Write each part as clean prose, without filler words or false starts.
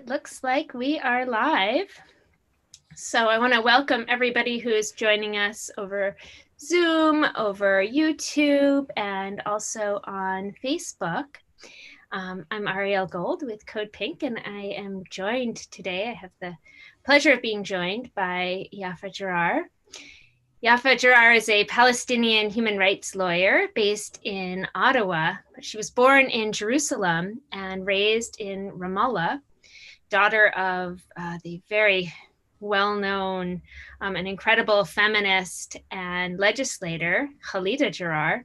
looks like we are live. So I want to welcome everybody who is joining us over Zoom, over YouTube, and also on Facebook. I'm Ariel Gold with CODEPINK, and I am joined today. I have the pleasure of being joined by Yafa Jarrar. Yafa Jarrar is a Palestinian human rights lawyer based in Ottawa, but she was born in Jerusalem and raised in Ramallah, daughter of the very well-known and incredible feminist and legislator, Khalida Jarrar.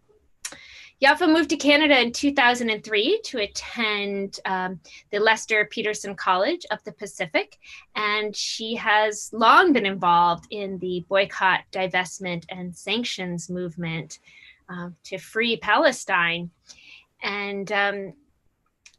Yafa moved to Canada in 2003 to attend the Pearson College of the Pacific, and she has long been involved in the Boycott, Divestment, and Sanctions movement to free Palestine. And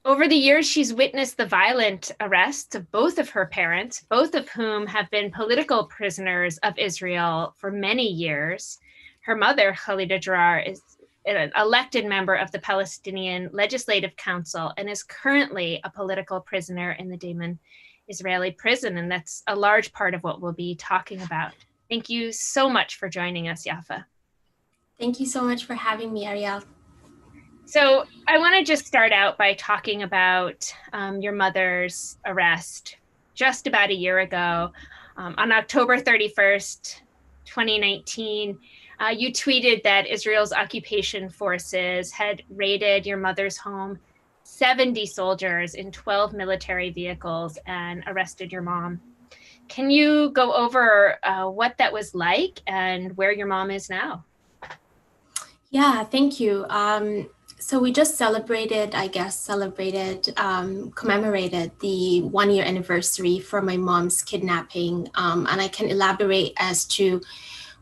over the years, she's witnessed the violent arrests of both of her parents, both of whom have been political prisoners of Israel for many years. Her mother, Khalida Jarrar, is an elected member of the Palestinian Legislative Council and is currently a political prisoner in the Damon Israeli prison. And that's a large part of what we'll be talking about. Thank you so much for joining us, Yafa. Thank you so much for having me, Ariel. So I want to just start out by talking about your mother's arrest just about a year ago. On October 31st, 2019, you tweeted that Israel's occupation forces had raided your mother's home, 70 soldiers in 12 military vehicles, and arrested your mom. Can you go over what that was like and where your mom is now? Yeah, thank you. So we just commemorated the 1-year anniversary for my mom's kidnapping. And I can elaborate as to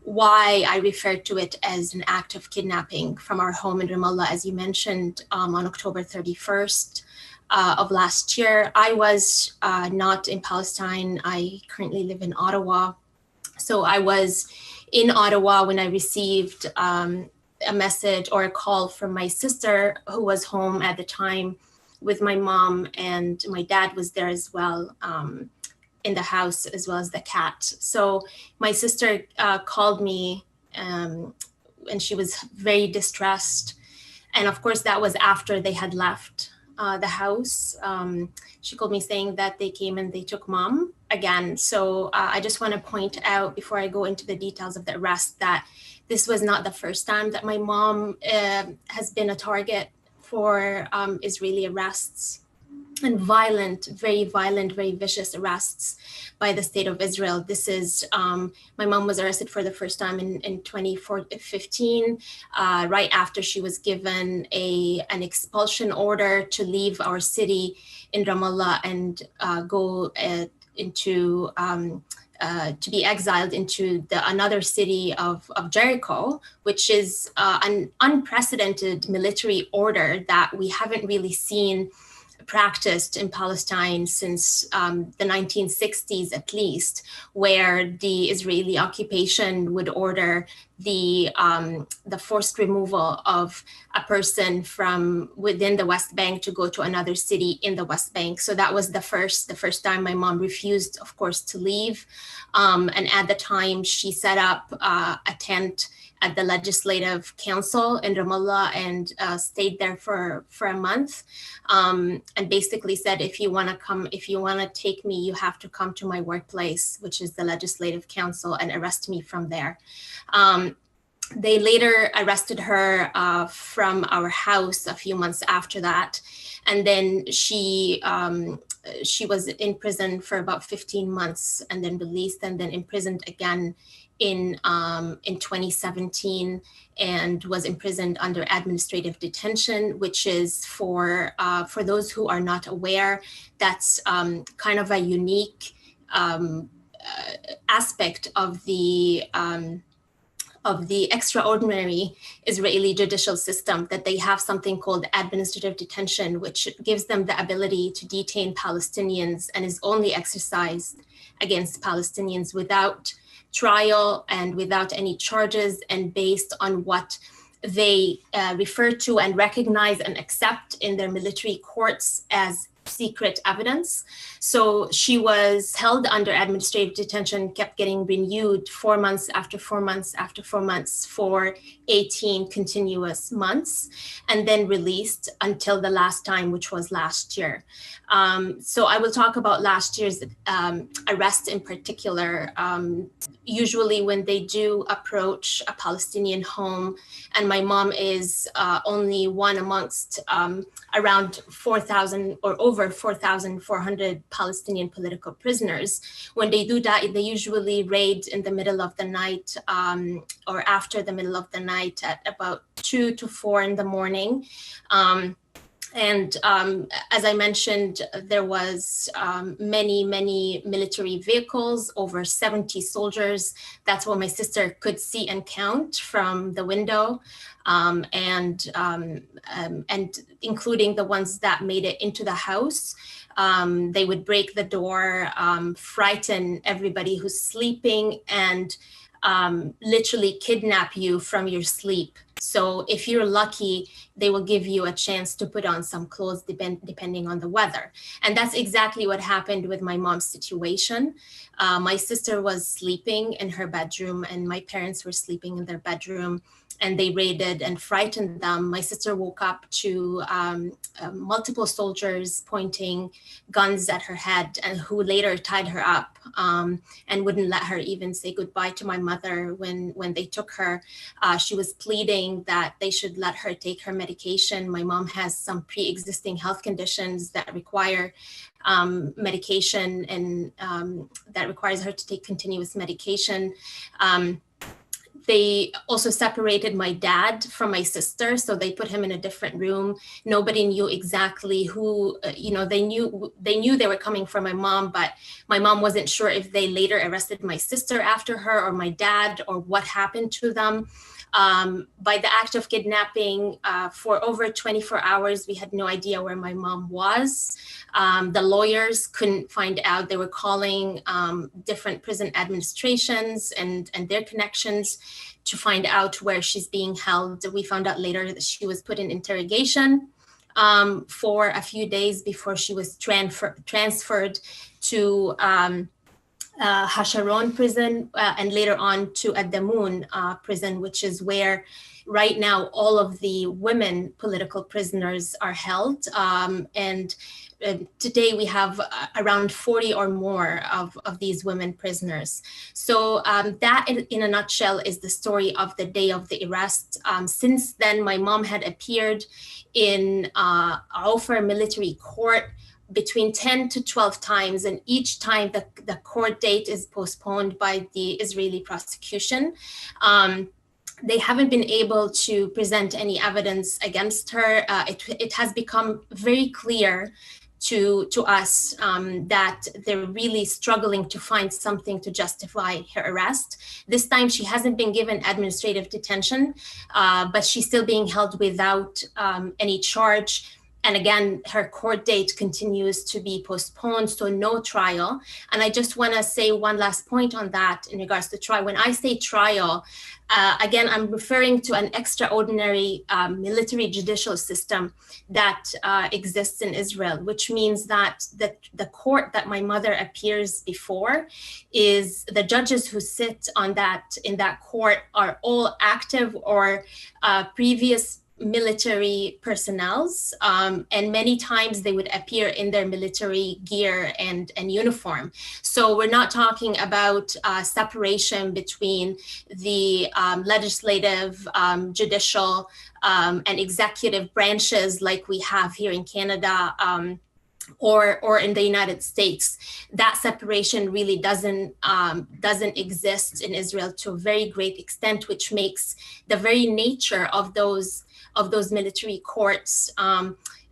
why I refer to it as an act of kidnapping from our home in Ramallah, as you mentioned, on October 31st of last year. I was not in Palestine. I currently live in Ottawa. So I was in Ottawa when I received a message or a call from my sister, who was home at the time with my mom, and my dad was there as well in the house, as well as the cat. So my sister called me and she was very distressed. And of course, that was after they had left the house. She called me saying that they came and they took mom again. So I just want to point out, before I go into the details of the arrest, that this was not the first time that my mom has been a target for Israeli arrests and very violent, very vicious arrests by the state of Israel. This is, my mom was arrested for the first time in 2015, right after she was given an expulsion order to leave our city in Ramallah and go into to be exiled into another city of Jericho, which is an unprecedented military order that we haven't really seen practiced in Palestine since the 1960s, at least, where the Israeli occupation would order the forced removal of a person from within the West Bank to go to another city in the West Bank. So that was the first time my mom refused, of course, to leave. And at the time, she set up a tent at the Legislative Council in Ramallah and stayed there for a month, and basically said, if you want to take me, you have to come to my workplace, which is the Legislative Council, and arrest me from there. They later arrested her from our house a few months after that. And then she was in prison for about 15 months and then released and then imprisoned again in 2017, and was imprisoned under administrative detention, which is for those who are not aware, that's kind of a unique aspect of the extraordinary Israeli judicial system, that they have something called administrative detention, which gives them the ability to detain Palestinians and is only exercised against Palestinians without trial and without any charges, and based on what they refer to and recognize and accept in their military courts as secret evidence. So she was held under administrative detention, kept getting renewed 4 months after 4 months after 4 months for 18 continuous months, and then released until the last time, which was last year. So I will talk about last year's arrest in particular. Usually when they do approach a Palestinian home, and my mom is only one amongst around 4,000 or over 4,400 Palestinian political prisoners. When they do that, they usually raid in the middle of the night or after the middle of the night at about 2 to 4 in the morning. As I mentioned, there was many military vehicles, over 70 soldiers. That's what my sister could see and count from the window, and including the ones that made it into the house. They would break the door, frighten everybody who's sleeping, and literally kidnap you from your sleep. So if you're lucky, they will give you a chance to put on some clothes depending on the weather. And that's exactly what happened with my mom's situation. My sister was sleeping in her bedroom and my parents were sleeping in their bedroom, and they raided and frightened them. My sister woke up to multiple soldiers pointing guns at her head, and who later tied her up and wouldn't let her even say goodbye to my mother when they took her. She was pleading that they should let her take her medication. My mom has some pre-existing health conditions that require medication, and that requires her to take continuous medication. They also separated my dad from my sister, so they put him in a different room. Nobody knew exactly who, they knew they were coming for my mom, but my mom wasn't sure if they later arrested my sister after her or my dad, or what happened to them. By the act of kidnapping, for over 24 hours, we had no idea where my mom was. The lawyers couldn't find out. They were calling different prison administrations and their connections to find out where she's being held. We found out later that she was put in interrogation for a few days before she was transferred to Hasharon prison, and later on to Adamun prison, which is where right now all of the women political prisoners are held. And today we have around 40 or more of these women prisoners. So that in a nutshell is the story of the day of the arrest. Since then, my mom had appeared in Ofer military court between 10 to 12 times, and each time the court date is postponed by the Israeli prosecution. They haven't been able to present any evidence against her. It has become very clear to us that they're really struggling to find something to justify her arrest. This time she hasn't been given administrative detention, but she's still being held without any charge. And again, her court date continues to be postponed, so no trial. And I just want to say one last point on that in regards to trial. When I say trial, again, I'm referring to an extraordinary military judicial system that exists in Israel, which means that the court that my mother appears before is the judges who sit in that court are all active or previous military personnels, and many times they would appear in their military gear and uniform. So we're not talking about separation between the legislative, judicial, and executive branches like we have here in Canada, or in the United States. That separation really doesn't exist in Israel to a very great extent, which makes the very nature of those military courts,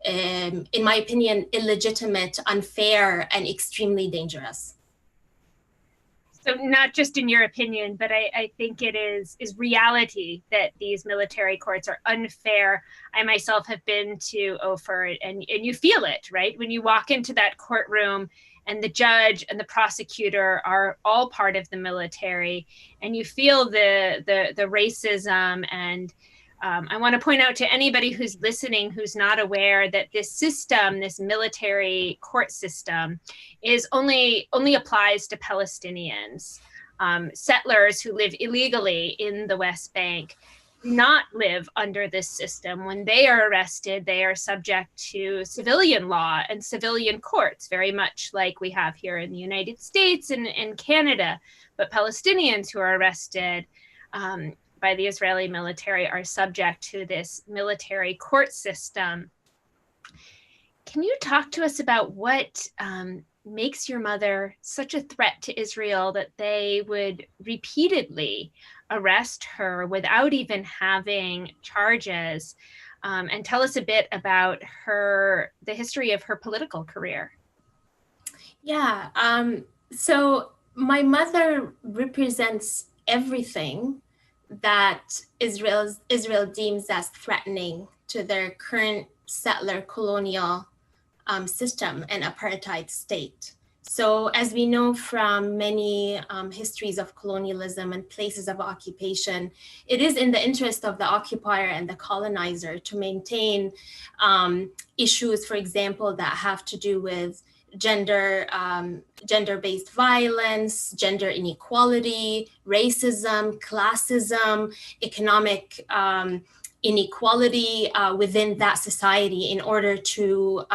in my opinion, illegitimate, unfair, and extremely dangerous. So not just in your opinion, but I think it is reality that these military courts are unfair. I myself have been to Ofer, and you feel it, right? When you walk into that courtroom and the judge and the prosecutor are all part of the military, and you feel the racism and I want to point out to anybody who's listening who's not aware that this system, this military court system, is only applies to Palestinians. Settlers who live illegally in the West Bank do not live under this system. When they are arrested, they are subject to civilian law and civilian courts, very much like we have here in the United States and Canada. But Palestinians who are arrested by the Israeli military are subject to this military court system. Can you talk to us about what makes your mother such a threat to Israel that they would repeatedly arrest her without even having charges? And tell us a bit about the history of her political career. Yeah, so my mother represents everything that Israel deems as threatening to their current settler colonial system and apartheid state. So as we know from many histories of colonialism and places of occupation, it is in the interest of the occupier and the colonizer to maintain issues, for example, that have to do with gender-based violence, gender inequality, racism, classism, economic inequality within that society in order to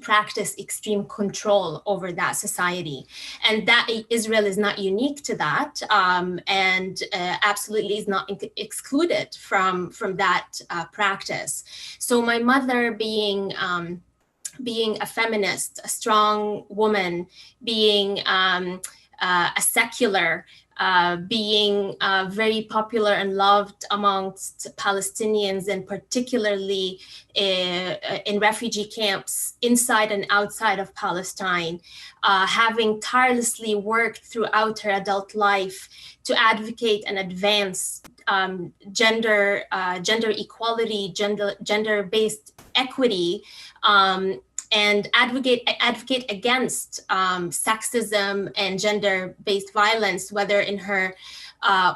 practice extreme control over that society. And that Israel is not unique to that, and absolutely is not excluded from that practice. So my mother being a feminist, a strong woman, being a secular, being very popular and loved amongst Palestinians, and particularly in refugee camps inside and outside of Palestine, having tirelessly worked throughout her adult life to advocate and advance gender equality, gender-based equity, and advocate against sexism and gender-based violence, whether in her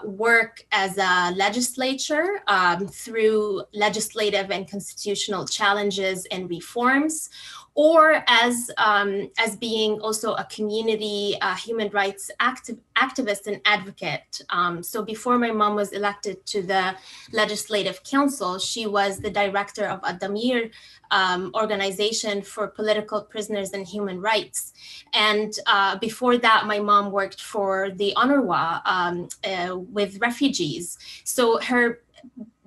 work as a legislature through legislative and constitutional challenges and reforms, or as being also a community human rights activist and advocate. So before my mom was elected to the Legislative Council, she was the director of a Damir organization for political prisoners and human rights. And before that, my mom worked for the UNRWA with refugees. So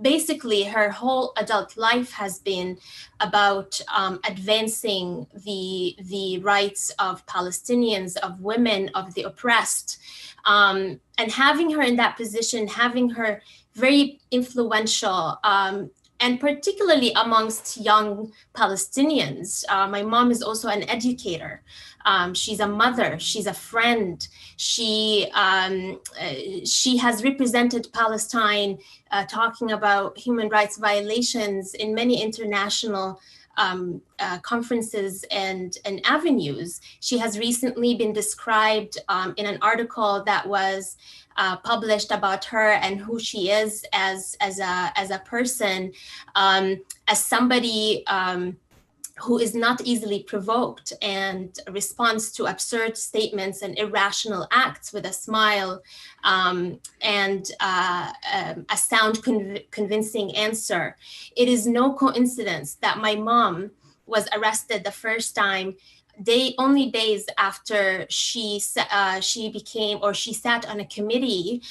basically her whole adult life has been about advancing the rights of Palestinians, of women, of the oppressed. And having her in that position, having her very influential, and particularly amongst young Palestinians. My mom is also an educator. She's a mother, she's a friend. She has represented Palestine talking about human rights violations in many international conferences and avenues. She has recently been described in an article that was published about her and who she is as a person, as somebody who is not easily provoked and responds to absurd statements and irrational acts with a smile and a sound convincing answer. It is no coincidence that my mom was arrested the first time only days after she sat on a committee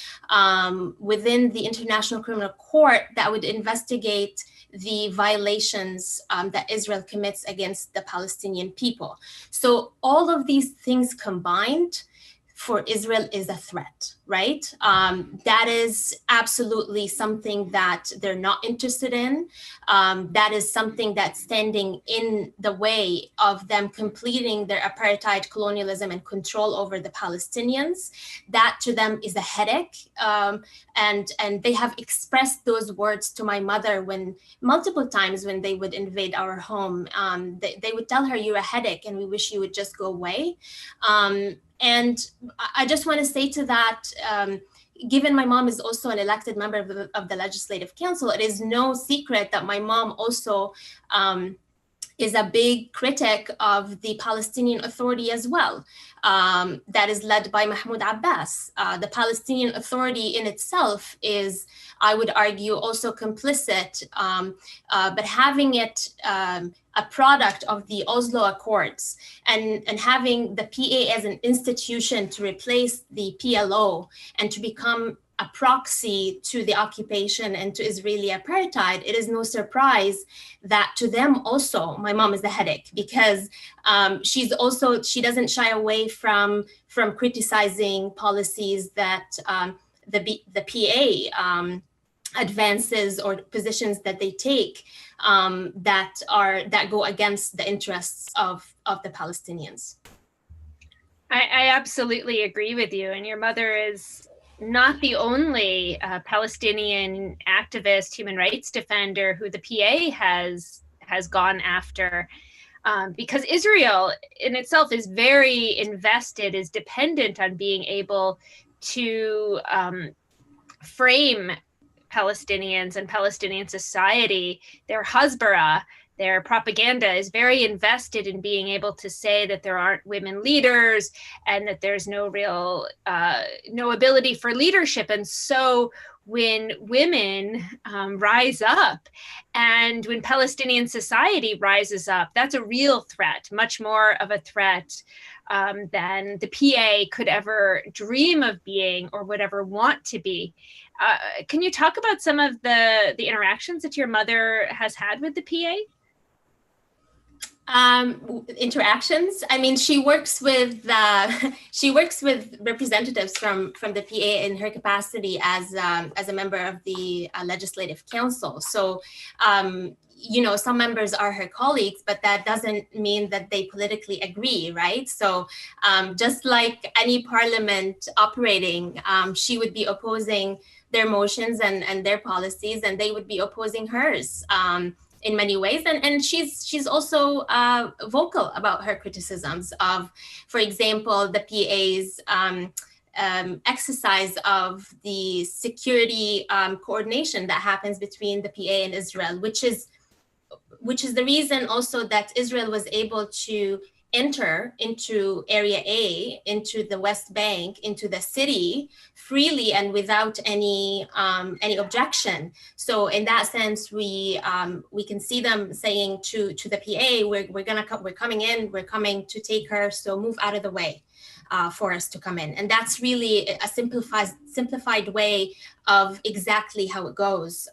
within the International Criminal Court that would investigate the violations that Israel commits against the Palestinian people. So all of these things combined for Israel is a threat, right? That is absolutely something that they're not interested in. That is something that's standing in the way of them completing their apartheid, colonialism, and control over the Palestinians. That to them is a headache. And they have expressed those words to my mother multiple times when they would invade our home. They would tell her, "You're a headache and we wish you would just go away." And I just want to say to that, given my mom is also an elected member of the Legislative Council, it is no secret that my mom also is a big critic of the Palestinian Authority as well, that is led by Mahmoud Abbas. The Palestinian Authority in itself is, I would argue, also complicit, but having it a product of the Oslo Accords and having the PA as an institution to replace the PLO and to become a proxy to the occupation and to Israeli apartheid, it is no surprise that to them also, my mom is the headache, because she doesn't shy away from criticizing policies that the PA advances or positions that they take that go against the interests of the Palestinians. I absolutely agree with you, and your mother is not the only Palestinian activist, human rights defender who the PA has gone after, because Israel in itself is very invested, is dependent on being able to frame Palestinians and Palestinian society. Their Hasbara, their propaganda, is very invested in being able to say that there aren't women leaders and that there's no real, no ability for leadership. And so when women rise up and when Palestinian society rises up, that's a real threat, much more of a threat than the PA could ever dream of being or would ever want to be. Can you talk about some of the interactions that your mother has had with the PA? Interactions. I mean, she works with representatives from the PA in her capacity as a member of the Legislative Council. So, some members are her colleagues, but that doesn't mean that they politically agree, right? So, just like any parliament operating, she would be opposing their motions and their policies, and they would be opposing hers. In many ways, and she's also vocal about her criticisms of, for example, the PA's exercise of the security coordination that happens between the PA and Israel, which is the reason also that Israel was able to enter into Area A, into the West Bank, into the city freely and without any objection. So in that sense, we can see them saying to the PA, we're coming in, we're coming to take her, so move out of the way for us to come in. And that's really a simplified way of exactly how it goes.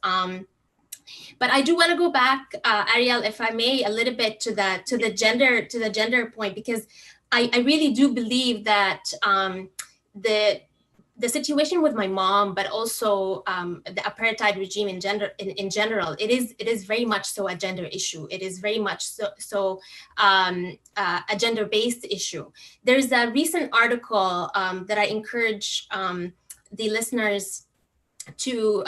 But I do want to go back, Ariel, if I may, a little bit to the gender point, because I really do believe that the situation with my mom, but also the apartheid regime in general, it is very much so a gender issue. It is very much so a gender-based issue. There's a recent article that I encourage the listeners to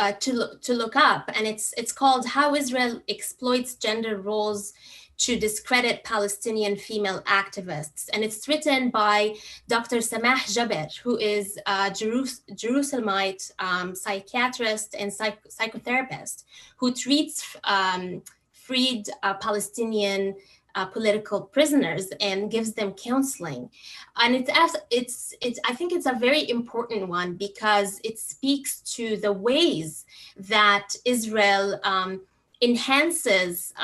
look up, and it's called "How Israel Exploits Gender Roles to Discredit Palestinian Female Activists," and it's written by Dr. Samah Jaber, who is a Jerusalemite psychiatrist and psychotherapist who treats freed Palestinian political prisoners and gives them counseling. And I think it's a very important one because it speaks to the ways that Israel enhances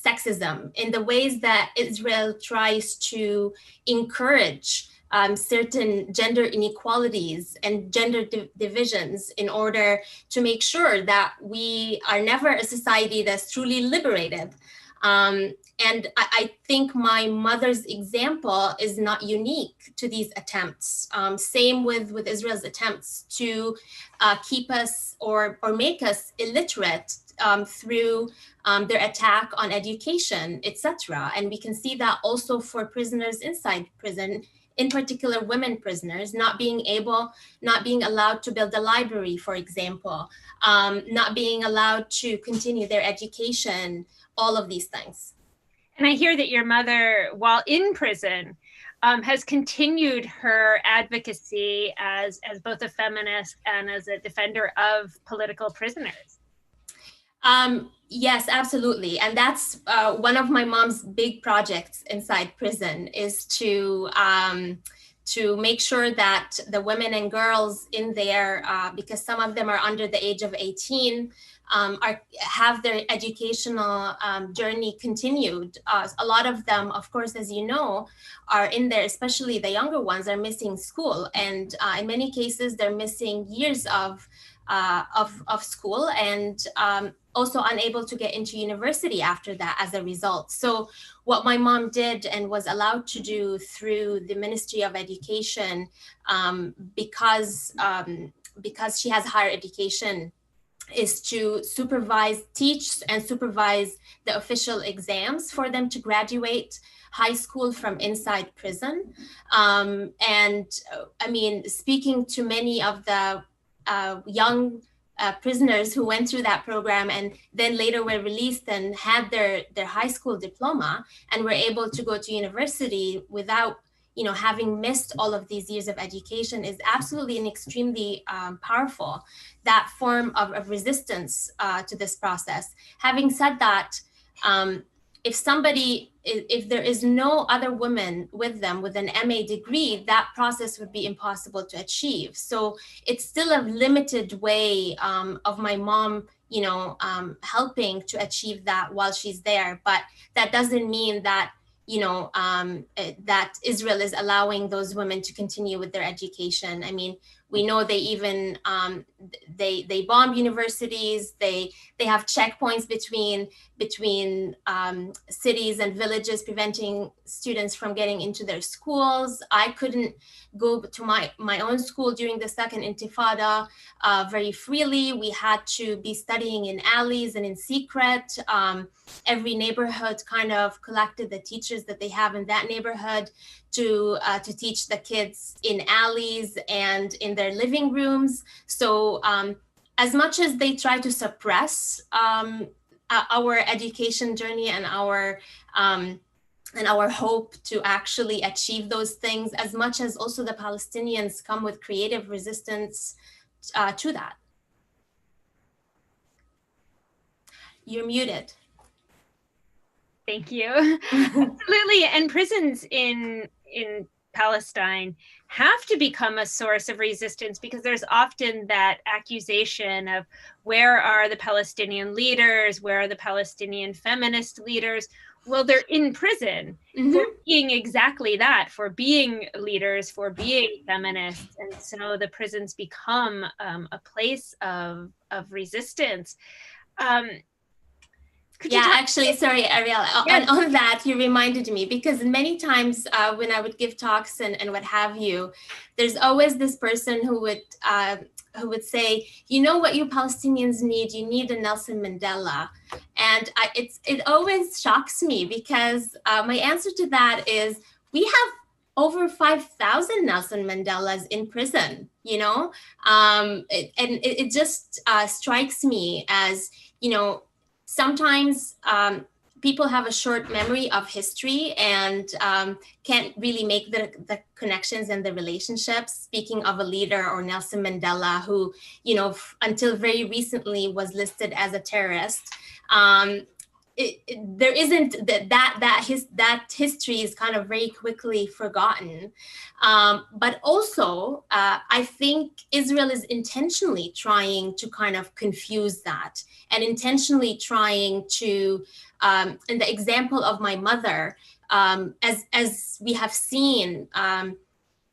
sexism, in the ways that Israel tries to encourage certain gender inequalities and gender divisions in order to make sure that we are never a society that's truly liberated. And I think my mother's example is not unique to these attempts. Same with Israel's attempts to keep us or make us illiterate through their attack on education, etc. And we can see that also for prisoners inside prison, in particular women prisoners, not being allowed to build a library, for example, not being allowed to continue their education, all of these things. And I hear that your mother, while in prison, has continued her advocacy as both a feminist and as a defender of political prisoners. Yes, absolutely. And that's one of my mom's big projects inside prison, is to make sure that the women and girls in there, because some of them are under the age of 18, have their educational journey continued. A lot of them, of course, as you know, are in there, especially the younger ones, are missing school. And in many cases, they're missing years of school, and also unable to get into university after that as a result. So what my mom did and was allowed to do through the Ministry of Education, because she has higher education, is to teach and supervise the official exams for them to graduate high school from inside prison. And I mean, speaking to many of the young prisoners who went through that program and then later were released and had their high school diploma and were able to go to university without, having missed all of these years of education, is absolutely and extremely powerful, that form of resistance to this process. Having said that, if there is no other woman with them with an MA degree, that process would be impossible to achieve. So it's still a limited way of my mom, helping to achieve that while she's there. But that doesn't mean that, that Israel is allowing those women to continue with their education. I mean, we know they even they bomb universities. They have checkpoints between cities and villages, preventing students from getting into their schools. I couldn't go to my own school during the second Intifada very freely. We had to be studying in alleys and in secret. Every neighborhood kind of collected the teachers that they have in that neighborhood to teach the kids in alleys and in their living rooms. So as much as they try to suppress our education journey and our hope to actually achieve those things, as much as also the Palestinians come with creative resistance to that. You're muted. Thank you. Absolutely. And prisons in Palestine have to become a source of resistance, because there's often that accusation of, where are the Palestinian leaders? Where are the Palestinian feminist leaders? Well, they're in prison for being exactly that, for being leaders, for being feminists. And so the prisons become a place of resistance. Actually, sorry, Ariel, on that, you reminded me, because many times when I would give talks and what have you, there's always this person who would say, what you Palestinians need? You need a Nelson Mandela. And it always shocks me, because my answer to that is, we have over 5,000 Nelson Mandelas in prison, it just strikes me as, sometimes people have a short memory of history and can't really make the connections and the relationships. Speaking of a leader or Nelson Mandela, who, until very recently was listed as a terrorist, there isn't that history is kind of very quickly forgotten. But also, I think Israel is intentionally trying to kind of confuse that, and intentionally trying to, in the example of my mother, as we have seen,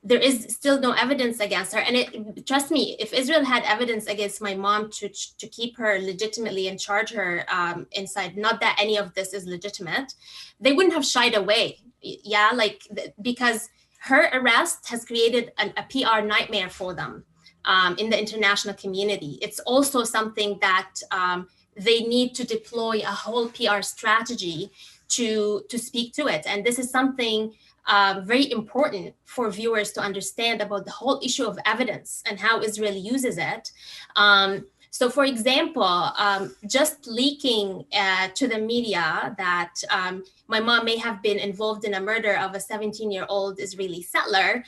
there is still no evidence against her. And trust me, if Israel had evidence against my mom to keep her legitimately and charge her inside, not that any of this is legitimate, they wouldn't have shied away. Yeah, because her arrest has created a PR nightmare for them in the international community. It's also something that they need to deploy a whole PR strategy to speak to it. And this is something very important for viewers to understand about the whole issue of evidence and how Israel uses it. So, for example, just leaking to the media that my mom may have been involved in a murder of a 17-year-old Israeli settler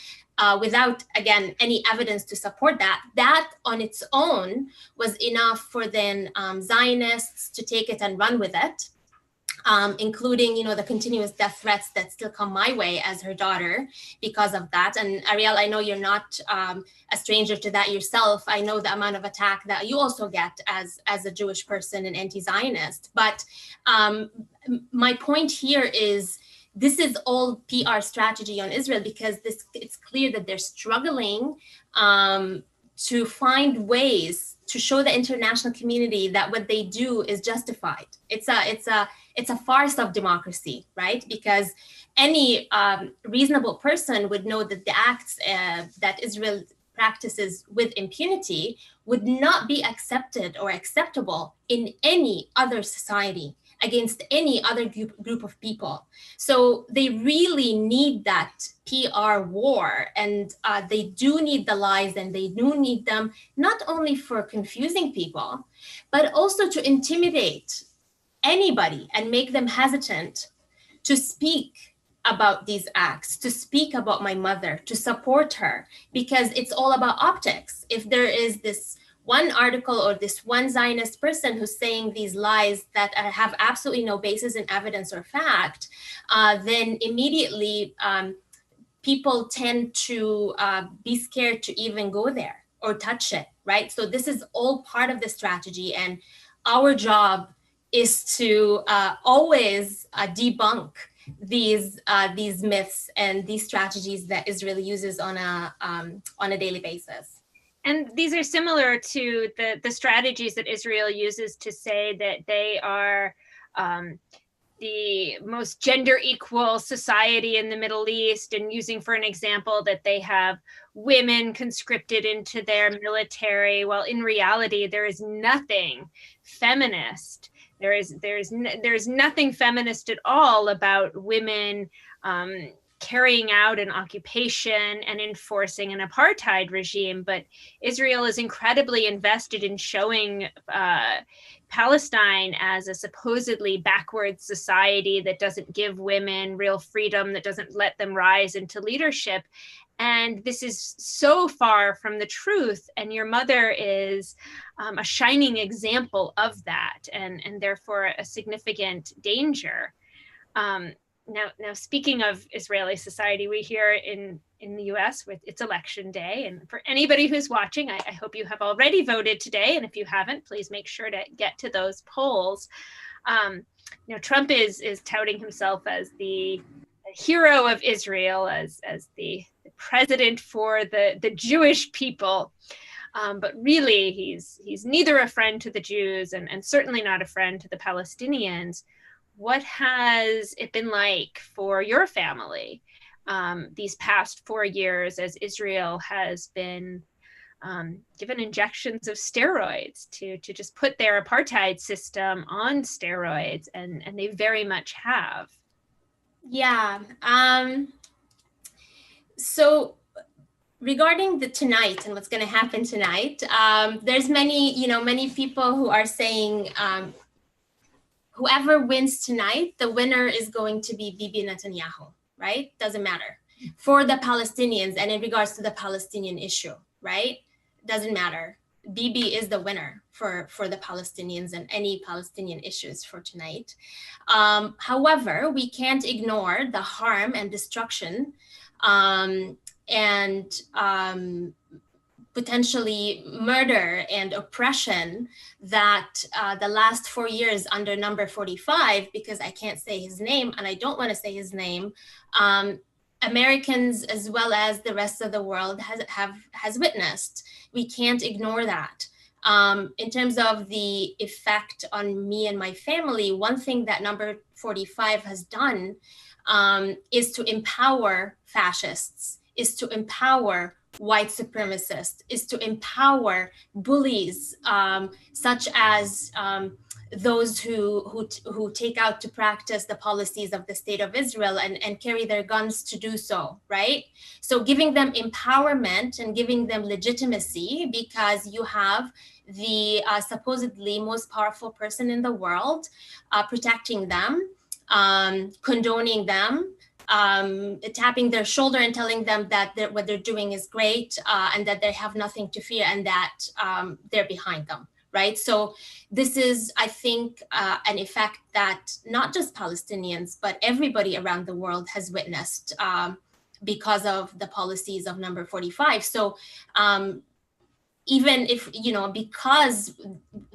without, again, any evidence to support that, that on its own was enough for then Zionists to take it and run with it. Including, the continuous death threats that still come my way as her daughter because of that. And Ariel, I know you're not a stranger to that yourself. I know the amount of attack that you also get as a Jewish person and anti-Zionist. But my point here is this is all PR strategy on Israel, because it's clear that they're struggling to find ways to show the international community that what they do is justified. It's a farce of democracy, right? Because any reasonable person would know that the acts that Israel practices with impunity would not be accepted or acceptable in any other society against any other group of people. So they really need that PR war, and they do need the lies, and they do need them not only for confusing people, but also to intimidate anybody and make them hesitant to speak about these acts, to speak about my mother, to support her, because it's all about optics. If there is this one article or this one Zionist person who's saying these lies that have absolutely no basis in evidence or fact, then immediately people tend to be scared to even go there or touch it, right? So this is all part of the strategy, and our job is to always debunk these myths and these strategies that Israel uses on a daily basis. And these are similar to the strategies that Israel uses to say that they are the most gender equal society in the Middle East, and using for an example that they have women conscripted into their military. Well, in reality, there is nothing feminist. There's nothing feminist at all about women carrying out an occupation and enforcing an apartheid regime. But Israel is incredibly invested in showing Palestine as a supposedly backward society that doesn't give women real freedom, that doesn't let them rise into leadership. And this is so far from the truth. And your mother is a shining example of that, and therefore a significant danger. Now, speaking of Israeli society, we here in the US, with it's election day. And for anybody who's watching, I hope you have already voted today. And if you haven't, please make sure to get to those polls. Trump is touting himself as the hero of Israel, as the president for the Jewish people. But really, he's neither a friend to the Jews and certainly not a friend to the Palestinians. What has it been like for your family these past 4 years as Israel has been given injections of steroids to just put their apartheid system on steroids, and they very much have? Yeah. So regarding the tonight and what's going to happen tonight, there's many people who are saying whoever wins tonight, the winner is going to be Bibi Netanyahu, right? Doesn't matter. For the Palestinians and in regards to the Palestinian issue, right? Doesn't matter. Bibi is the winner for the Palestinians and any Palestinian issues for tonight. However, we can't ignore the harm and destruction and potentially murder and oppression that the last 4 years under number 45, because I can't say his name and I don't want to say his name, Americans as well as the rest of the world has witnessed. We can't ignore that. In terms of the effect on me and my family, one thing that number 45 has done is to empower fascists, is to empower white supremacists is to empower bullies, such as those who take out to practice the policies of the state of Israel and carry their guns to do so, right? So giving them empowerment and giving them legitimacy, because you have the supposedly most powerful person in the world protecting them, condoning them, tapping their shoulder and telling them that what they're doing is great, and that they have nothing to fear, and that they're behind them, right? So this is, I think, an effect that not just Palestinians, but everybody around the world has witnessed because of the policies of Number 45. So even if, because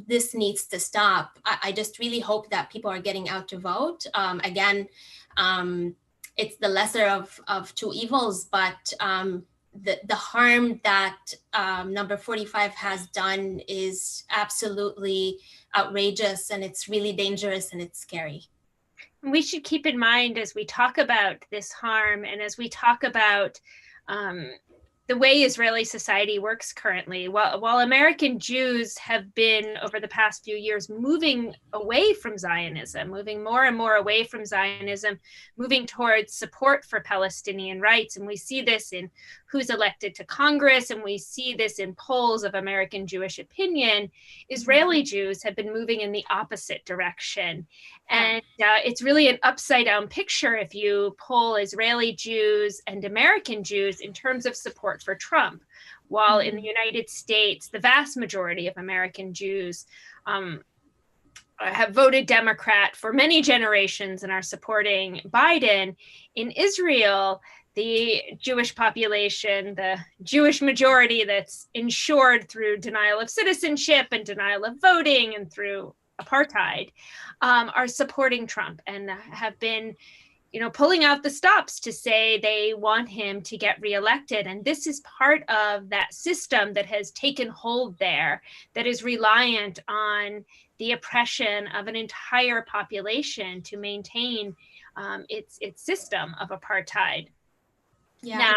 this needs to stop, I just really hope that people are getting out to vote. Again, it's the lesser of two evils, but the harm that Number 45 has done is absolutely outrageous, and it's really dangerous, and it's scary. We should keep in mind as we talk about this harm, and as we talk about the way Israeli society works currently, while American Jews have been, over the past few years, moving away from Zionism, moving more and more away from Zionism, moving towards support for Palestinian rights. And we see this in who's elected to Congress, and we see this in polls of American Jewish opinion. Israeli Jews have been moving in the opposite direction. And it's really an upside down picture if you poll Israeli Jews and American Jews in terms of support for Trump. While in the United States, the vast majority of American Jews have voted Democrat for many generations and are supporting Biden. In Israel, the Jewish population, the Jewish majority that's ensured through denial of citizenship and denial of voting and through apartheid, are supporting Trump and have been, pulling out the stops to say they want him to get reelected. And this is part of that system that has taken hold there, that is reliant on the oppression of an entire population to maintain its system of apartheid. Yeah. Now,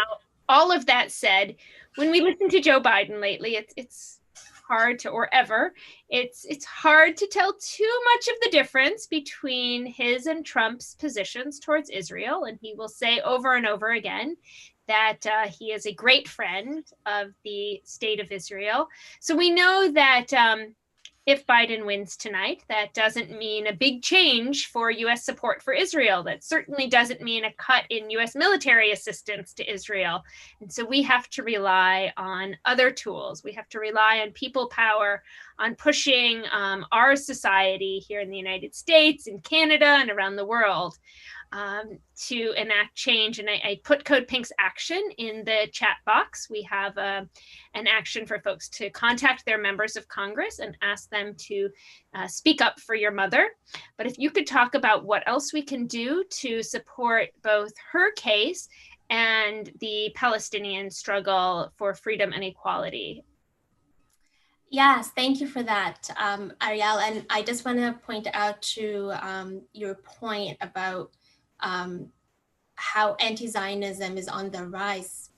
all of that said, when we listen to Joe Biden lately, it's hard to, or ever, it's hard to tell too much of the difference between his and Trump's positions towards Israel. And he will say over and over again that he is a great friend of the state of Israel. So we know that if Biden wins tonight, that doesn't mean a big change for U.S. support for Israel. That certainly doesn't mean a cut in U.S. military assistance to Israel. And so we have to rely on other tools. We have to rely on people power, on pushing our society here in the United States, in Canada, and around the world to enact change. And I put CODEPINK's action in the chat box. We have an action for folks to contact their members of Congress and ask them to speak up for your mother. But if you could talk about what else we can do to support both her case and the Palestinian struggle for freedom and equality. Yes, thank you for that, Ariel. And I just want to point out to your point about how anti-Zionism is on the rise.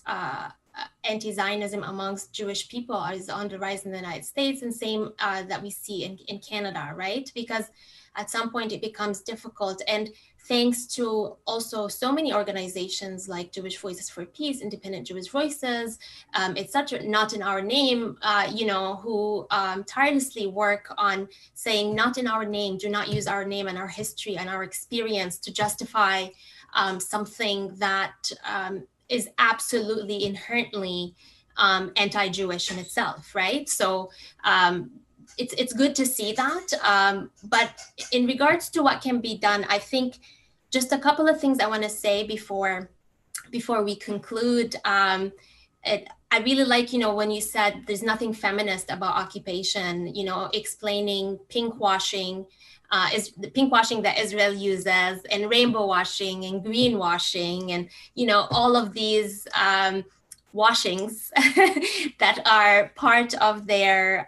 Anti-Zionism amongst Jewish people is on the rise in the United States, and same that we see in Canada, right? Because at some point it becomes difficult. And thanks to also so many organizations like Jewish Voices for Peace, Independent Jewish Voices, etc., Not in Our Name, who tirelessly work on saying, not in our name, do not use our name and our history and our experience to justify something that is absolutely inherently anti-Jewish in itself, right? So it's good to see that. But in regards to what can be done, I think just a couple of things I want to say before we conclude. I really like, when you said there's nothing feminist about occupation, explaining pink washing, is the pink washing that Israel uses, and rainbow washing and green washing, and all of these washings that are part of their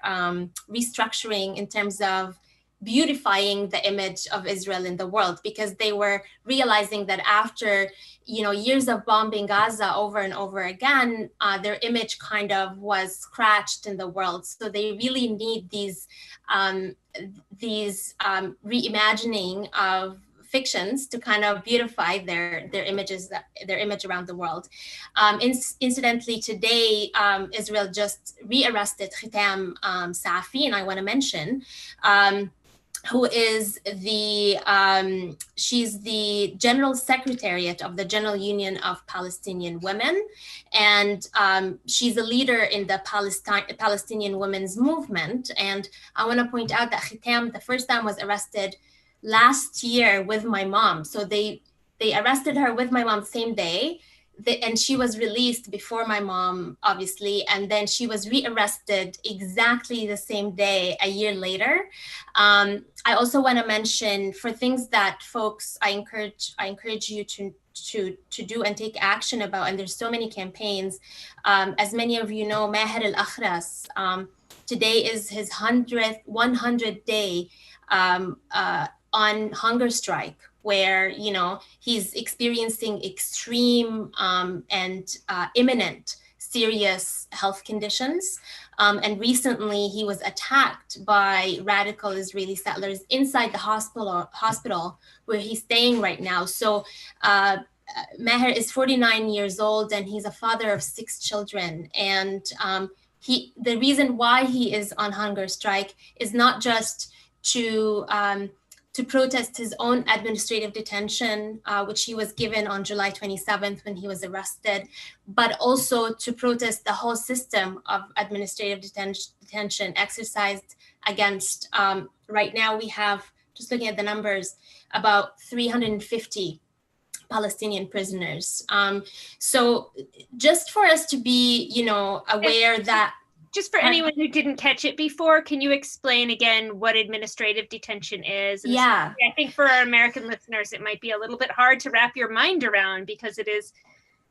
restructuring in terms of beautifying the image of Israel in the world, because they were realizing that after, years of bombing Gaza over and over again, their image kind of was scratched in the world. So they really need these reimagining of fictions to kind of beautify their image around the world. Incidentally, today Israel just rearrested Khitam Safi, and I want to mention who is she's the General Secretariat of the General Union of Palestinian Women, and she's a leader in the Palestinian women's movement. And I want to point out that Khitam, the first time, was arrested last year with my mom. So they arrested her with my mom same day, and she was released before my mom, obviously, and then she was rearrested exactly the same day a year later. I also want to mention, for things that folks, I encourage you to do and take action about, and there's so many campaigns. As many of you know, Maher al-Akhras, today is his 100th day on hunger strike, where he's experiencing extreme and imminent serious health conditions. And recently he was attacked by radical Israeli settlers inside the hospital where he's staying right now. So Maher is 49 years old, and he's a father of 6 children. And the reason why he is on hunger strike is not just to protest his own administrative detention, which he was given on July 27th when he was arrested, but also to protest the whole system of administrative detention exercised against, right now we have, just looking at the numbers, about 350 Palestinian prisoners. So just for us to be, aware that, just for anyone who didn't catch it before, can you explain again what administrative detention is? And yeah. I think for our American listeners, it might be a little bit hard to wrap your mind around because it is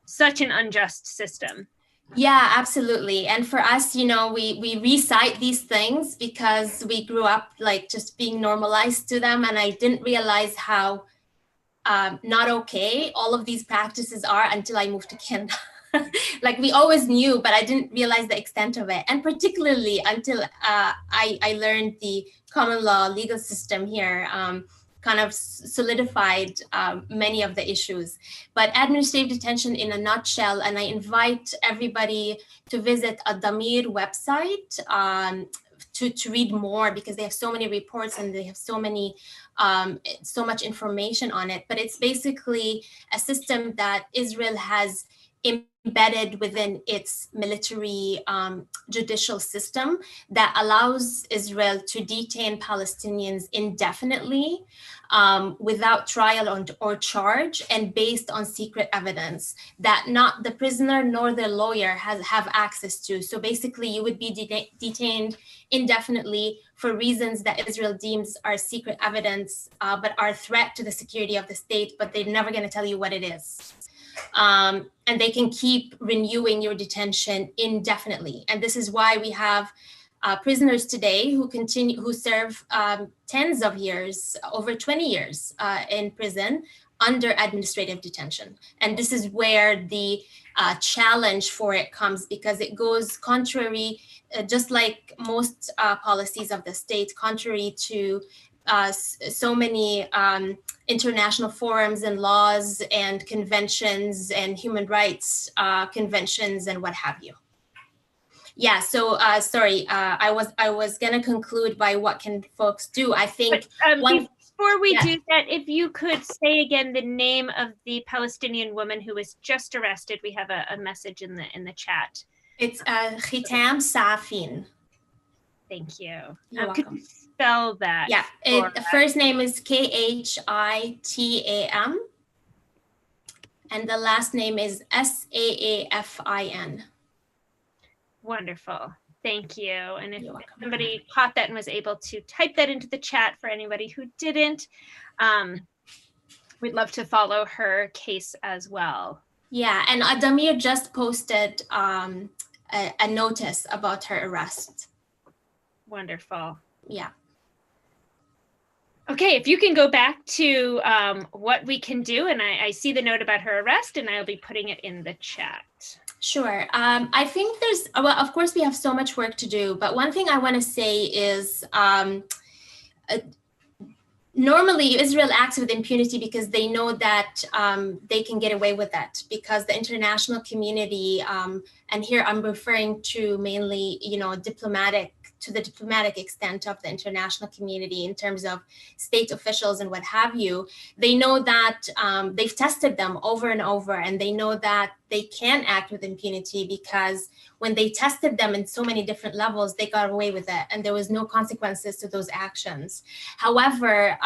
such an unjust system. Yeah, absolutely. And for us, we recite these things because we grew up like just being normalized to them. And I didn't realize how not okay all of these practices are until I moved to Canada. Like, we always knew, but I didn't realize the extent of it. And particularly until I learned the common law legal system here kind of solidified many of the issues. But administrative detention in a nutshell, and I invite everybody to visit a Damir website to read more, because they have so many reports and they have so much information on it. But it's basically a system that Israel has embedded within its military judicial system that allows Israel to detain Palestinians indefinitely without trial or charge, and based on secret evidence that not the prisoner nor their lawyer have access to. So basically, you would be detained indefinitely for reasons that Israel deems are secret evidence, but are a threat to the security of the state, but they're never going to tell you what it is. And they can keep renewing your detention indefinitely. And this is why we have prisoners today who serve tens of years, over 20 years in prison under administrative detention. And this is where the challenge for it comes, because it goes contrary, just like most policies of the state, contrary to so many international forums and laws and conventions and human rights conventions and what have you. Yeah, so sorry, I was gonna conclude by what can folks do. I think before we do that, if you could say again the name of the Palestinian woman who was just arrested. We have a message in the chat. It's Khitam Safi. Thank you. You're welcome. Could you spell that? Yeah, the first name is Khitam, and the last name is Saafin. Wonderful. Thank you. And if somebody caught that and was able to type that into the chat for anybody who didn't, we'd love to follow her case as well. Yeah, and Adamir just posted a notice about her arrest. Wonderful. Yeah. Okay, if you can go back to what we can do, and I see the note about her arrest, and I'll be putting it in the chat. Sure. I think well, of course, we have so much work to do, but one thing I want to say is normally Israel acts with impunity because they know that they can get away with that, because the international community, and here I'm referring to mainly, to the diplomatic extent of the international community in terms of state officials and what have you, they know that they've tested them over and over, and they know that they can act with impunity because when they tested them in so many different levels, they got away with it, and there was no consequences to those actions. However,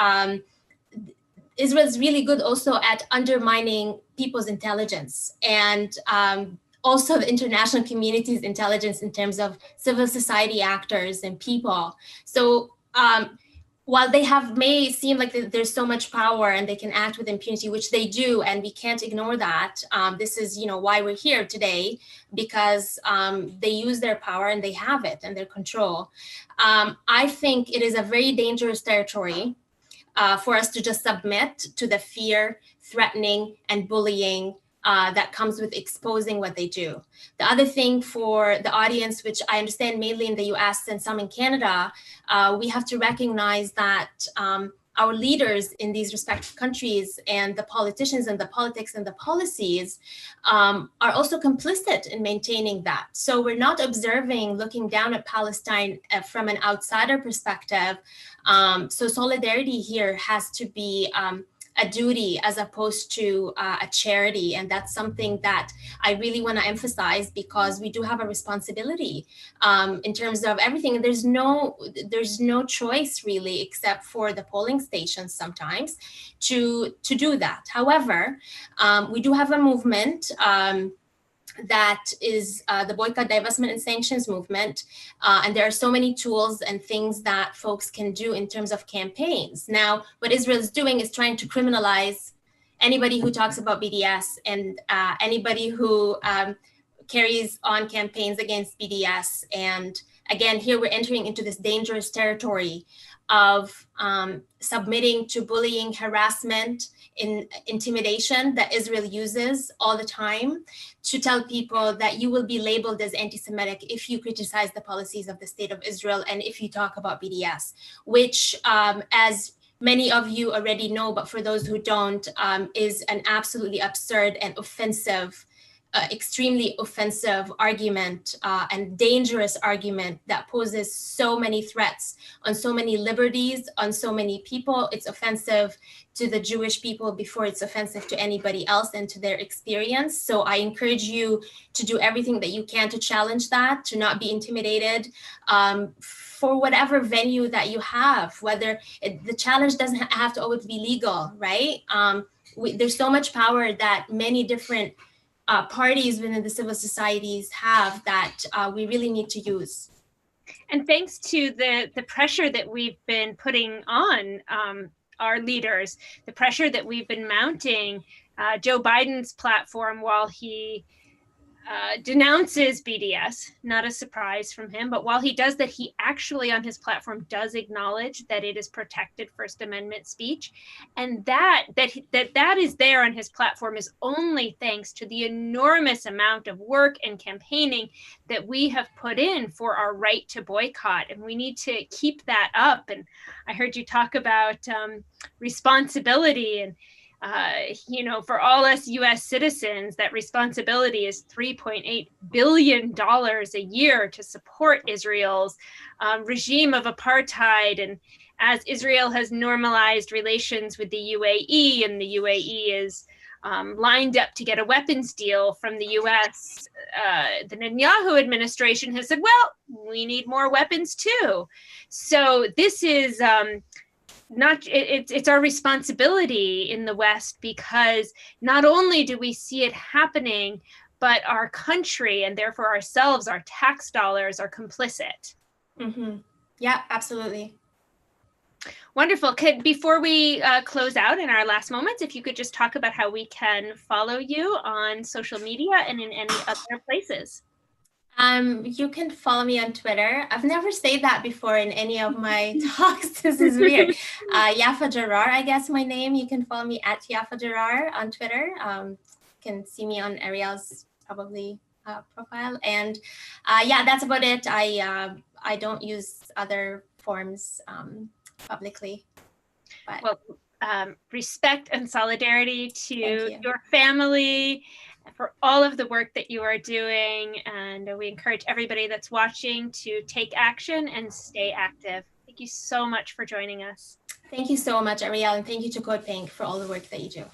Israel is really good also at undermining people's intelligence, and also the international community's intelligence in terms of civil society actors and people. So while they may seem like there's so much power and they can act with impunity, which they do, and we can't ignore that. This is, why we're here today, because they use their power and they have it and their control. I think it is a very dangerous territory for us to just submit to the fear, threatening, and bullying that comes with exposing what they do. The other thing for the audience, which I understand mainly in the US and some in Canada, we have to recognize that our leaders in these respective countries and the politicians and the politics and the policies are also complicit in maintaining that. So we're not observing, looking down at Palestine from an outsider perspective. So solidarity here has to be a duty as opposed to a charity. And that's something that I really want to emphasize, because we do have a responsibility in terms of everything. And there's no choice really, except for the polling stations sometimes to do that. However, we do have a movement that is the Boycott, Divestment, and Sanctions movement. And there are so many tools and things that folks can do in terms of campaigns. Now, what Israel is doing is trying to criminalize anybody who talks about BDS and anybody who carries on campaigns against BDS. And again, here we're entering into this dangerous territory of submitting to bullying, harassment, intimidation that Israel uses all the time to tell people that you will be labeled as anti-Semitic if you criticize the policies of the state of Israel and if you talk about BDS, which, as many of you already know, but for those who don't, is an absolutely absurd and offensive, extremely offensive argument and dangerous argument that poses so many threats on so many liberties, on so many people. It's offensive to the Jewish people before it's offensive to anybody else and to their experience. So I encourage you to do everything that you can to challenge that, to not be intimidated, for whatever venue that you have, whether the challenge doesn't have to always be legal, right? There's so much power that many different parties within the civil societies have that we really need to use. And thanks to the pressure that we've been putting on our leaders, the pressure that we've been mounting, Joe Biden's platform, while he denounces BDS, not a surprise from him, but while he does that, he actually on his platform does acknowledge that it is protected First Amendment speech. And that is there on his platform is only thanks to the enormous amount of work and campaigning that we have put in for our right to boycott. And we need to keep that up. And I heard you talk about responsibility, and for all us US citizens, that responsibility is $3.8 billion a year to support Israel's regime of apartheid. And as Israel has normalized relations with the UAE, and the UAE is lined up to get a weapons deal from the US, the Netanyahu administration has said, well, we need more weapons too. So this is it's our responsibility in the West, because not only do we see it happening, but our country, and therefore ourselves, our tax dollars, are complicit. Mm-hmm. Yeah, absolutely. Wonderful. Before we close out in our last moments, if you could just talk about how we can follow you on social media and in any other places. You can follow me on Twitter. I've never said that before in any of my talks. This is weird. Yafa Jarrar, I guess my name. You can follow me at Yafa Jarrar on Twitter. You can see me on Ariel's probably profile. And yeah, that's about it. I don't use other forms publicly. But well, respect and solidarity to you. your family for all of the work that you are doing. And we encourage everybody that's watching to take action and stay active. Thank you so much for joining us. Thank you so much, Ariel, and thank you to CODEPINK for all the work that you do.